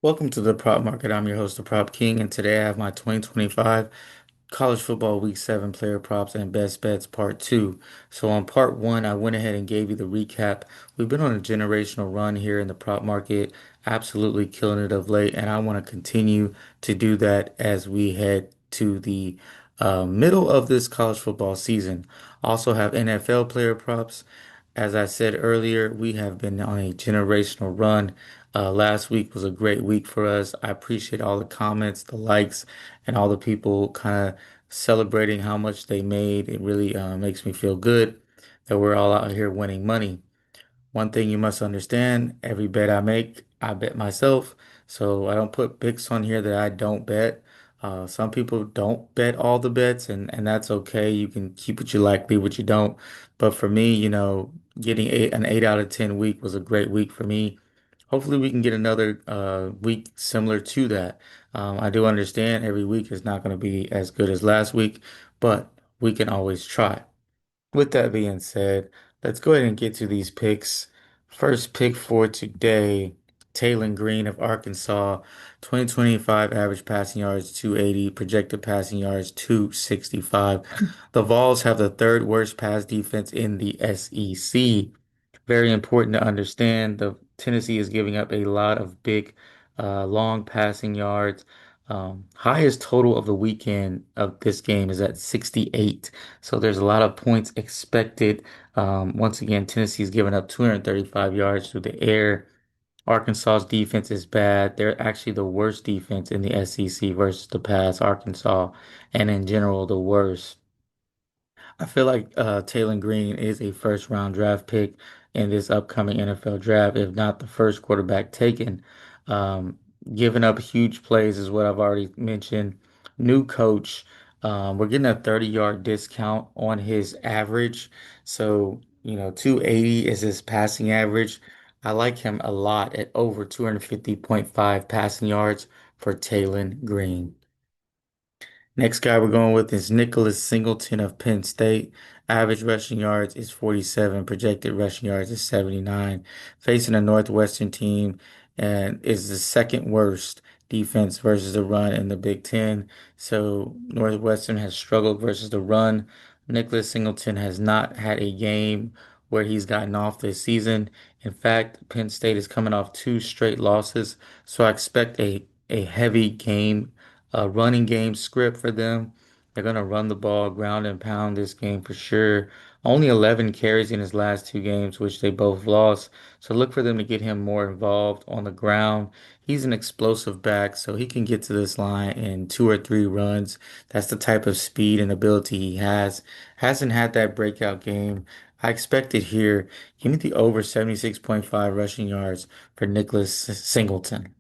Welcome to the Prop Market. I'm your host, the Prop King, and today I have my 2025 College Football Week 7 Player Props and Best Bets Part 2. So on Part 1, I went ahead and gave you the recap. We've been on a generational run here in the prop market, absolutely killing it of late, and I want to continue to do that as we head to the middle of this college football season. Also have NFL player props. As I said earlier, we have been on a generational run. Last week was a great week for us. I appreciate all the comments, the likes, and all the people kind of celebrating how much they made. It really makes me feel good that we're all out here winning money. One thing you must understand, every bet I make, I bet myself. So I don't put picks on here that I don't bet. Some people don't bet all the bets, and that's okay. You can keep what you like, leave what you don't. But for me, getting an 8 out of 10 week was a great week for me. Hopefully, we can get another week similar to that. I do understand every week is not going to be as good as last week, but we can always try. With that being said, let's go ahead and get to these picks. First pick for today, Taylor Green of Arkansas, 2025 average passing yards 280, projected passing yards 265. The Vols have the third worst pass defense in the SEC. Very important to understand. The Tennessee is giving up a lot of big, long passing yards. Highest total of the weekend of this game is at 68. So there's a lot of points expected. Once again, Tennessee's given up 235 yards through the air. Arkansas's defense is bad. They're actually the worst defense in the SEC versus the pass, Arkansas, and in general, the worst. I feel like Taylor Green is a first round draft pick in this upcoming NFL draft, if not the first quarterback taken. Um, Giving up huge plays is what I've already mentioned. New coach. We're getting a 30-yard discount on his average. So, 280 is his passing average. I like him a lot at over 250.5 passing yards for Taylor Green. Next guy we're going with is Nicholas Singleton of Penn State. Average rushing yards is 47, projected rushing yards is 79. Facing a Northwestern team and is the second worst defense versus the run in the Big Ten. So Northwestern has struggled versus the run. Nicholas Singleton has not had a game where he's gotten off this season. In fact, Penn State is coming off two straight losses, so I expect a heavy game running game script for them. They're going to run the ball, ground and pound this game for sure. Only 11 carries in his last two games, which they both lost. So look for them to get him more involved on the ground. He's an explosive back, so he can get to this line in two or three runs. That's the type of speed and ability he has. Hasn't had that breakout game. I expect it here. Give me the over 76.5 rushing yards for Nicholas Singleton.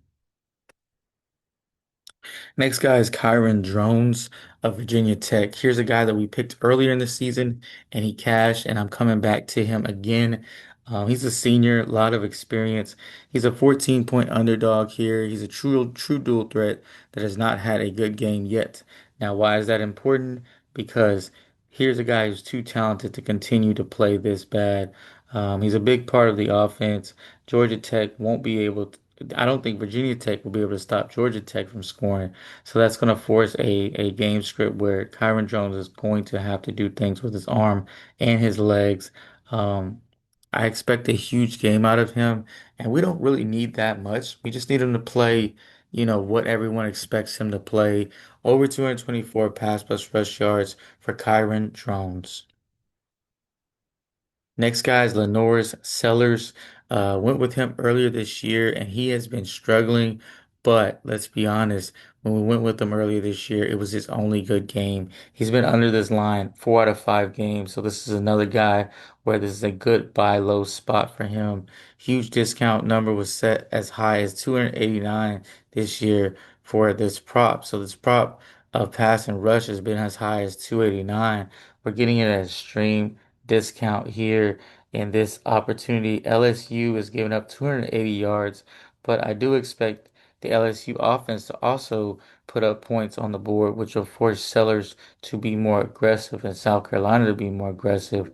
Next guy is Kyron Drones of Virginia Tech. Here's a guy that we picked earlier in the season and he cashed, and I'm coming back to him again. He's a senior, a lot of experience. He's a 14-point underdog here. He's a true dual threat that has not had a good game yet. Now, why is that important? Because here's a guy who's too talented to continue to play this bad. He's a big part of the offense. Georgia Tech won't be able to, I don't think Virginia Tech will be able to stop Georgia Tech from scoring. So that's going to force a game script where Kyron Jones is going to have to do things with his arm and his legs. Um, I expect a huge game out of him, and we don't really need that much. We just need him to play, what everyone expects him to play. Over 224 pass plus rush yards for Kyron Jones. Next guy is Lenore's Sellers. Went with him earlier this year, and he has been struggling. But let's be honest, when we went with him earlier this year, it was his only good game. He's been under this line 4 out of 5 games. So this is another guy where this is a good buy low spot for him. Huge discount number was set as high as 289 this year for this prop. So this prop of pass and rush has been as high as 289. We're getting it at a stream discount here in this opportunity. LSU is giving up 280 yards, but I do expect the LSU offense to also put up points on the board, which will force sellers to be more aggressive and South Carolina to be more aggressive.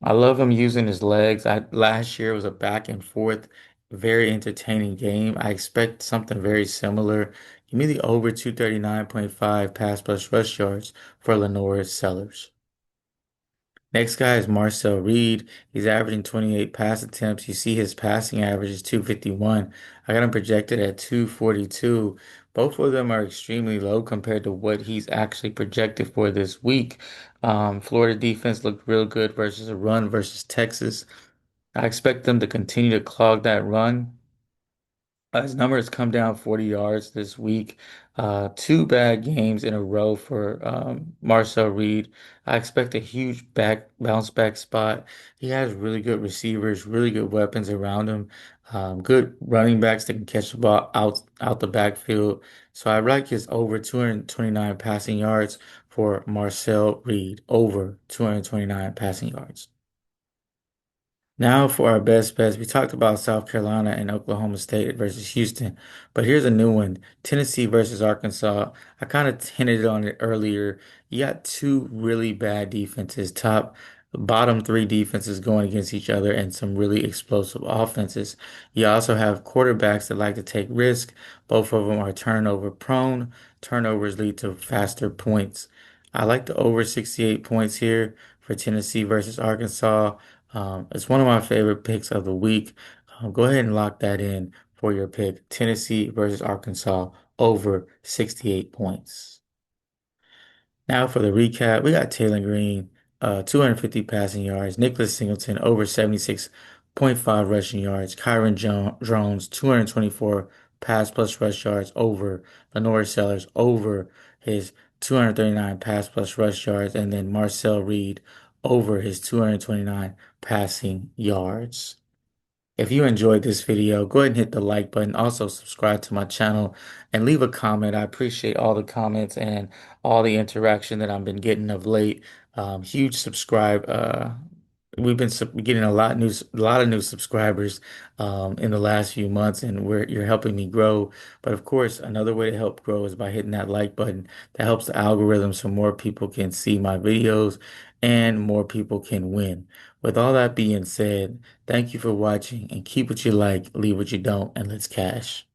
I love him using his legs. Last year was a back and forth very entertaining game. I expect something very similar. Give me the over 239.5 pass plus rush yards for Lenore Sellers. Next guy is Marcel Reed. He's averaging 28 pass attempts. You see his passing average is 251. I got him projected at 242. Both of them are extremely low compared to what he's actually projected for this week. Florida defense looked real good versus a run versus Texas. I expect them to continue to clog that run. His number has come down 40 yards this week. Two bad games in a row for Marcel Reed. I expect a huge bounce back spot. He has really good receivers, really good weapons around him, good running backs that can catch the ball out the backfield. So I like his over 229 passing yards for Marcel Reed, over 229 passing yards. Now for our best bets. We talked about South Carolina and Oklahoma State versus Houston, but here's a new one. Tennessee versus Arkansas. I kind of hinted on it earlier. You got two really bad defenses, bottom three defenses going against each other and some really explosive offenses. You also have quarterbacks that like to take risk. Both of them are turnover prone. Turnovers lead to faster points. I like the over 68 points here for Tennessee versus Arkansas. It's one of my favorite picks of the week. Go ahead and lock that in for your pick. Tennessee versus Arkansas over 68 points. Now for the recap, we got Taylor Green, 250 passing yards, Nicholas Singleton over 76.5 rushing yards, Drones, 224 pass plus rush yards over, Lenore Sellers over his 239 pass plus rush yards, and then Marcel Reed over his 229 passing yards. If you enjoyed this video, go ahead and hit the like button. Also, subscribe to my channel and leave a comment. I appreciate all the comments and all the interaction that I've been getting of late. Huge subscribe. We've been getting a lot of new subscribers in the last few months, and you're helping me grow. But of course, another way to help grow is by hitting that like button. That helps the algorithm so more people can see my videos and more people can win. With all that being said, thank you for watching and keep what you like, leave what you don't, and let's cash.